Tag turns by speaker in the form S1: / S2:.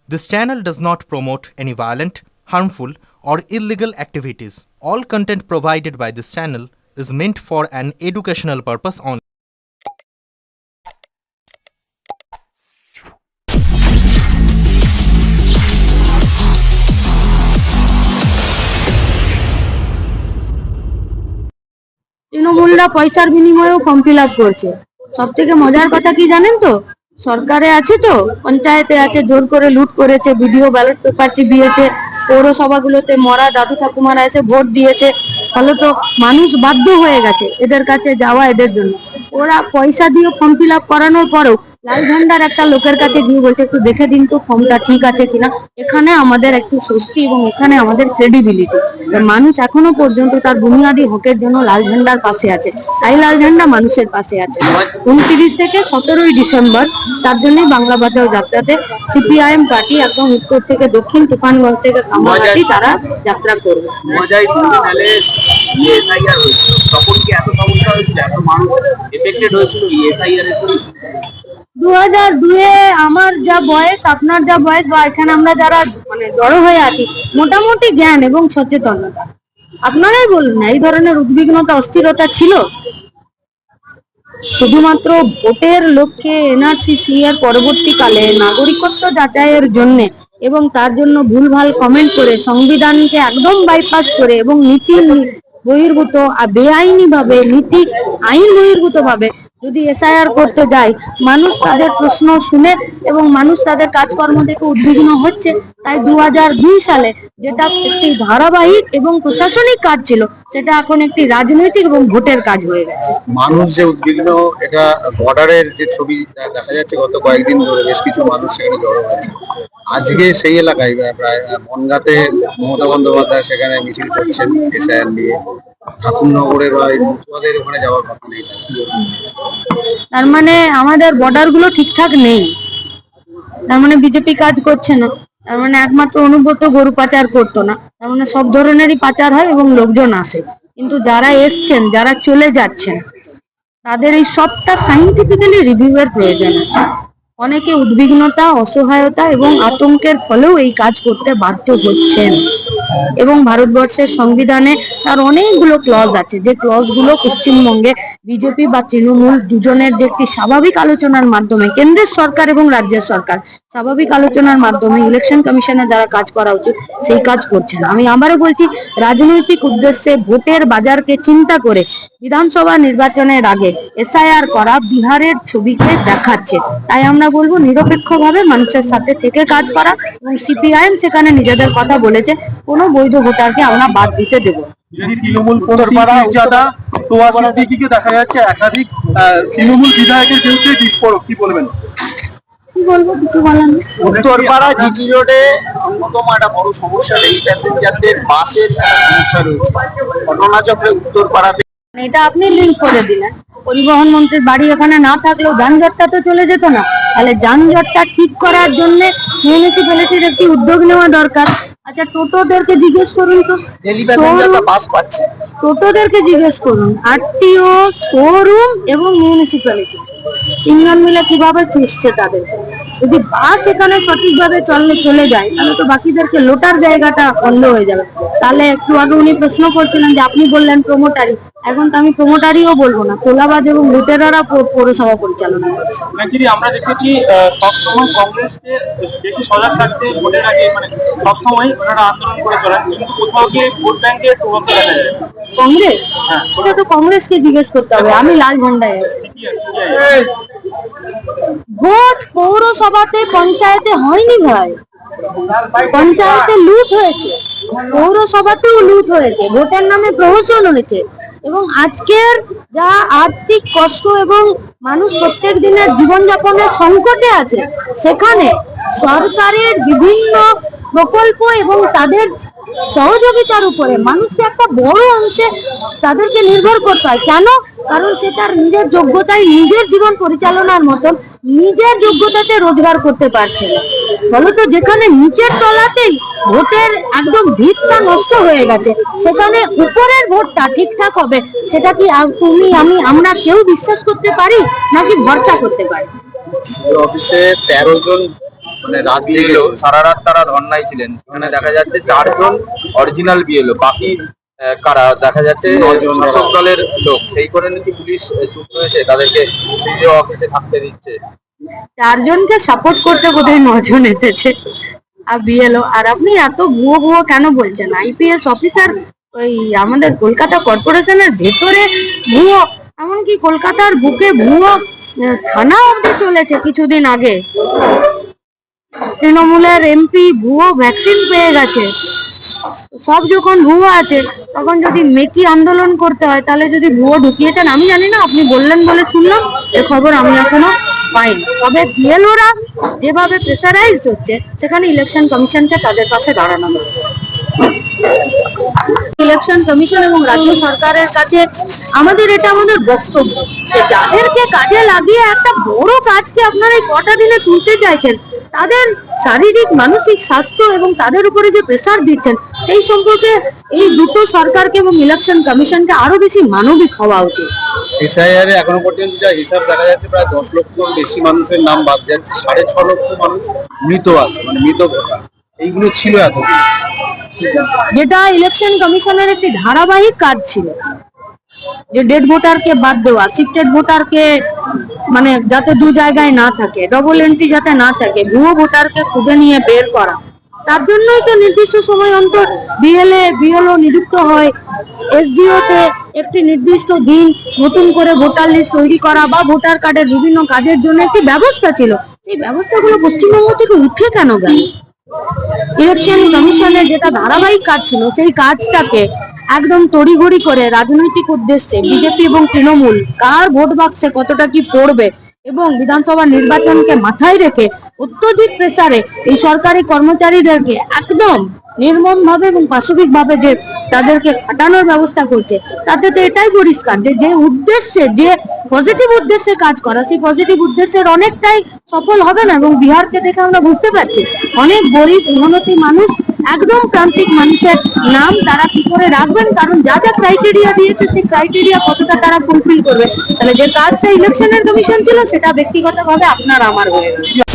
S1: This channel does not promote any violent, harmful, or illegal activities. All content provided by this channel is meant for an educational purpose only.
S2: তৃণমূলরা পয়সার বিনিময়েও form fill up করছে। সব থেকে মজার কথা কি জানেন তো, সরকারে আছে তো, পঞ্চায়েতে আছে, জোর করে লুট করেছে, ভিডিও ব্যালট পেপার চিবিয়েছে, পৌরসভাগুলোতে মরা দাদু ঠাকুমারা এসে ভোট দিয়েছে, ফলে তো মানুষ বাধ্য হয়ে গেছে এদের কাছে যাওয়া এদের জন্য। ওরা পয়সা দিয়ে ফর্ম ফিল আপ করানোর পরেও লাল ঝান্ডার একটা লোকের কাছে গিয়ে বলছে একটু দেখে দিন তো ফর্মটা ঠিক আছে কিনা। এখানে আমাদের একটু স্বস্তি এবং এখানে আমাদের ক্রেডিবিলিটি। মানুষ এখনো পর্যন্ত তার বুনিয়াদী হকের জন্য লাল ঝান্ডার পাশে আছে, তাই লাল ঝান্ডা মানুষের পাশে আছে। 29 থেকে 17 ডিসেম্বর তার জন্যই বাংলা বাঁচাও যাত্রাতে সিপিআইএম পার্টি একদম উত্তর থেকে দক্ষিণ, তুফানগঞ্জ থেকে কামারহাটি তারা যাত্রা করবে। 2002-এ আমার যা বয়স, আপনার যা বয়স, বা এখানে আমরা যারা জড়ো হয়ে আছি, মোটামুটি জ্ঞান এবং সচেতনতা, আপনারাই বলুন, এই ধরনের উদ্বিগ্নতা অস্থিরতা ছিল? শুধুমাত্র ভোটের লক্ষ্যে এনআরসি এর পরবর্তীকালে নাগরিকত্ব যাচাইয়ের জন্য এবং তার জন্য ভুলভাল কমেন্ট করে সংবিধানকে একদম বাইপাস করে এবং নীতি বহির্ভূত বেআইনি ভাবে, নীতি আইন বহির্ভূত ভাবে যদি এসআইআর করতে যায়, মানুষ তাদের প্রশ্ন শুনে এবং মানুষ তাদের কাজকর্ম দেখে উদ্বিগ্ন হচ্ছে। তাই 2002 সালে যেটা একটি ধারাবাহিক এবং প্রশাসনিক কাজ ছিল, সেটা এখন একটি রাজনৈতিক এবং ভোটের কাজ হয়ে গেছে।
S3: মানুষ যে উদ্বিগ্ন, এটা বর্ডারের যে ছবি দেখা যাচ্ছে, গত কয়েকদিন ধরে বেশ কিছু মানুষ সেখানে জড়ো হয়েছে। আজকে সেই এলাকায় প্রায় বনগাঁতে মমতা বন্দ্যোপাধ্যায় সেখানে মিছিল করছেন এসআইআর নিয়ে। ঠাকুরনগরে বা মতুয়াদের ওখানে যাওয়ার কথা নেই।
S2: তার মানে আমাদের বর্ডার গুলো ঠিকঠাক নেই, তার মানে বিজেপি কাজ করছে না, তার মানে একমাত্র অনুব্রত গরু পাচার করতো না, তার মানে সব ধরনেরই পাচার হয় এবং লোকজন আসে। কিন্তু যারা এসছেন, যারা চলে যাচ্ছেন, তাদের এই সবটা সাইন্টিফিক্যালি রিভিউ এর প্রয়োজন আছে। অনেকে উদ্বিগ্নতা, অসহায়তা এবং আতঙ্কের ফলেও এই কাজ করতে বাধ্য হচ্ছেন। এবং ভারতবর্ষের সংবিধানে তার অনেকগুলো ক্লজ আছে, যে ক্লজগুলো পশ্চিমবঙ্গে বিজেপি বা তৃণমূল দুজনের যে একটি স্বাভাবিক আলোচনার মাধ্যমে, কেন্দ্রের সরকার এবং রাজ্যের সরকার স্বাভাবিক আলোচনার মাধ্যমে ইলেকশন কমিশনের দ্বারা কাজ করা উচিত, সেই কাজ করছে না। আমি আবারও বলছি, রাজনৈতিক উদ্দেশ্যে ভোটের বাজারকে চিন্তা করে বিধানসভা নির্বাচনের আগে এসআইআর করা বিহারের ছবিকে দেখাচ্ছে। তাই আমরা বলবো নিরপেক্ষভাবে মানুষের সাথে থেকে কাজ করা, এবং সিপিআইএম সেখানে নিজেদের কথা বলেছে, কোনো বৈধ ভোটারকে আমরা বাদ দিতে দেব।
S4: তৃণমূল দেখা যাচ্ছে একাধিক তৃণমূল বিধায়কের বিরুদ্ধে বিস্ফোরক, কি বলবেন?
S2: কি বলবো, কিছু বলার নেই।
S3: উত্তরপাড়া জিটি রোডে অন্যতম একটা বড় সমস্যা, রেল প্যাসেঞ্জারদের বাসের সমস্যা রয়েছে। ঘটনাচক্রে উত্তরপাড়াতে
S2: এটা আপনি লিঙ্ক করে দিলেন, পরিবহন মন্ত্রীর বাড়ি এখানে না থাকলেও যানজটটা তো চলে যেত না। তাহলে যানজটটা ঠিক করার জন্য মিউনিসিপ্যালিটির একটি উদ্যোগ নেওয়া দরকার। আচ্ছা, টোটোদেরকে জিজ্ঞেস করুন তো,
S3: বাস পাচ্ছে,
S2: টোটোদেরকে জিজ্ঞেস করুন, আরটিও, শোরুম এবং মিউনিসিপ্যালিটি তিনজন মিলে কিভাবে চুষছে তাদের। যদি বাস এখানে সঠিকভাবে চলে যায়, তাহলে তো বাকিদেরকে লোটার জায়গাটা বন্ধ হয়ে যাবে। তাহলে একটু আগে উনি প্রশ্ন করছিলেন যে আপনি বললেন প্রমোটারি, এখন তো আমি প্রমোটারিও বলবো না, তোলাবাজ এবং লুটেরারা পৌরসভা পরিচালনা করছে।
S4: আমরা দেখেছি সবসময় কংগ্রেসকে বেশি সজাগ থাকতে ভোটের আগে, সবসময় ওনারা আন্দোলন করে চলেন, কিন্তু কোথাও গিয়ে ভোট ব্যাংকে
S2: কংগ্রেস, ওটা তো কংগ্রেসকে জিজ্ঞেস করতে হবে। আমি লাল ঝান্ডায় আছি। ভোট পৌরসভাতে, পঞ্চায়েতে হয়নি ভাই, পঞ্চায়েতে লুট হয়েছে, পৌরসভাতেও লুট হয়েছে, ভোটের নামে প্রহসন হয়েছে। এবং আজকের যা আর্থিক কষ্ট এবং মানুষ প্রত্যেক দিনের জীবনযাপনের সংকটে আছে, সেখানে সরকারের বিভিন্ন প্রকল্প এবং তাদের সহযোগিতার উপরে মানুষকে একটা বড় অংশে তাদেরকে নির্ভর করতে হয়। কেন? কারণ সে তার নিজের যোগ্যতায় নিজের জীবন পরিচালনার মতন নিজের যোগ্যতাতে রোজগার করতে পারছে না। ফলত যেখানে নিচের তলাতেই ভোটের একদম ভিতটা নষ্ট হয়ে গেছে, সেখানে উপরের ভোটটা ঠিকঠাক হবে, সেটা কি তুমি, আমরা কেউ বিশ্বাস করতে পারি নাকি ভরসা করতে পারি?
S3: অফিসে 13 জন মানে রাত জেগে
S5: বিএলও সারা রাত তারা ধর্নায় ছিলেন। সেখানে দেখা যাচ্ছে 4 জন অরিজিনাল বিএলও, বাকি কারা দেখা যাচ্ছে
S3: 9 জন
S5: শাসক দলের লোক। সেই করে নাকি পুলিশ চুপ হয়েছে, তাদেরকে সিডিও অফিসে থাকতে দিচ্ছে।
S2: 4 জনকে সাপোর্ট করতে বোধহয় 9 জন এসেছে আর বিএলও। আর আপনি এত ভুয়ো ভুয়ো কেন বলছেন? আইপিএস অফিসার ওই আমাদের কলকাতা কর্পোরেশনের ভেতরে ভুয়ো, এমনকি কলকাতার বুকে ভুয়ো থানা অবধি চলেছে কিছুদিন আগে। তৃণমূলের এমপি ভুয়ো ভ্যাকসিন পেয়ে গেছে। সব যখন ভুয়ো আছে তখন যদি মেকি আন্দোলন করতে হয়, তাহলে যদি ভুয়ো ঢুকিয়েছেন, আমি জানি না, আপনি বললেন বলে শুনলাম, এ খবর আমি এখনো পাইনি। তবে বিএলওরা যেভাবে প্রেসারাইজ হচ্ছে, সেখানে ইলেকশন কমিশনকে তাদের পাশে দাঁড়ানো হবে। ইলেকশন কমিশন এবং রাজ্য সরকারের কাছে আমাদের বক্তব্য যে যাদেরকে কাজে লাগিয়ে একটা বড় কাজকে আপনারা এই কটা দিনে তুলতে চাইছেন, তাদের শারীরিক মানসিক স্বাস্থ্য এবং তাদের উপরে যে প্রেসার দিচ্ছেন, সেই সম্পর্কে এই দুটো সরকারকে এবং ইলেকশন কমিশনকে আরো বেশি মানবিক হওয়া উচিত।
S3: এসআইআর এখনো পর্যন্ত যা হিসাব দেখা যাচ্ছে, প্রায় 10 লক্ষর বেশি মানুষের নাম বাদ যাচ্ছে, 6.5 লক্ষ মানুষ মৃত আছে, মানে মৃত ভোটার। এইগুলো ছিল এতদিন,
S2: যেটা ইলেকশন কমিশনের একটি ধারাবাহিক কাজ ছিল, যে ডেড ভোটারকে বাদ দেওয়া, শিফটেড ভোটারকে মানে যাতে দু জায়গায় না থাকে, ডবল এন্ট্রি যাতে না থাকে, ভুয়ো ভোটারকে খুঁজে নিয়ে বের করা। তার জন্যই তো নির্দিষ্ট সময় অন্তর বিএলও নিযুক্ত হয়। এসডিও তে একটি নির্দিষ্ট দিন নতুন করে ভোটার লিস্ট তৈরি করা বা ভোটার কার্ডের বিভিন্ন কাজের জন্য একটি ব্যবস্থা ছিল। সেই ব্যবস্থাগুলো পশ্চিমবঙ্গ থেকে উঠে কেন গেল? ইলেকশন কমিশনের যেটা ধারাবাহিক কাজ ছিল, সেই কাজটাকে একদম তড়িঘড়ি করে রাজনৈতিক উদ্দেশ্যে বিজেপি এবং তৃণমূল কার ভোট বাক্সে কতটা কি পড়বে এবং বিধানসভা নির্বাচনকে মাথায় রেখে অত্যধিক প্রেসারে এই সরকারি কর্মচারীদেরকে একদম নির্মম ভাবে এবং পাশবিক ভাবে যে তাদেরকে খাটানোর ব্যবস্থা করছে, তাতে তো এটাই পরিষ্কার যে উদ্দেশ্যে, যে পজিটিভ উদ্দেশ্যে কাজ করা, সেই পজিটিভ উদ্দেশ্যের অনেকটাই সফল হবে না। এবং বিহারকে দেখে আমরা বুঝতে পারছি অনেক গরিব মেহনতি মানুষ, একদম প্রান্তিক মানুষের নাম তারা কি করে রাখবেন, কারণ যা যা ক্রাইটেরিয়া দিয়েছে সেই ক্রাইটেরিয়া কতটা তারা ফুলফিল করবে। তাহলে যে কাজটা ইলেকশনের কমিশন ছিল, সেটা ব্যক্তিগতভাবে আপনার আমার হয়ে গেল।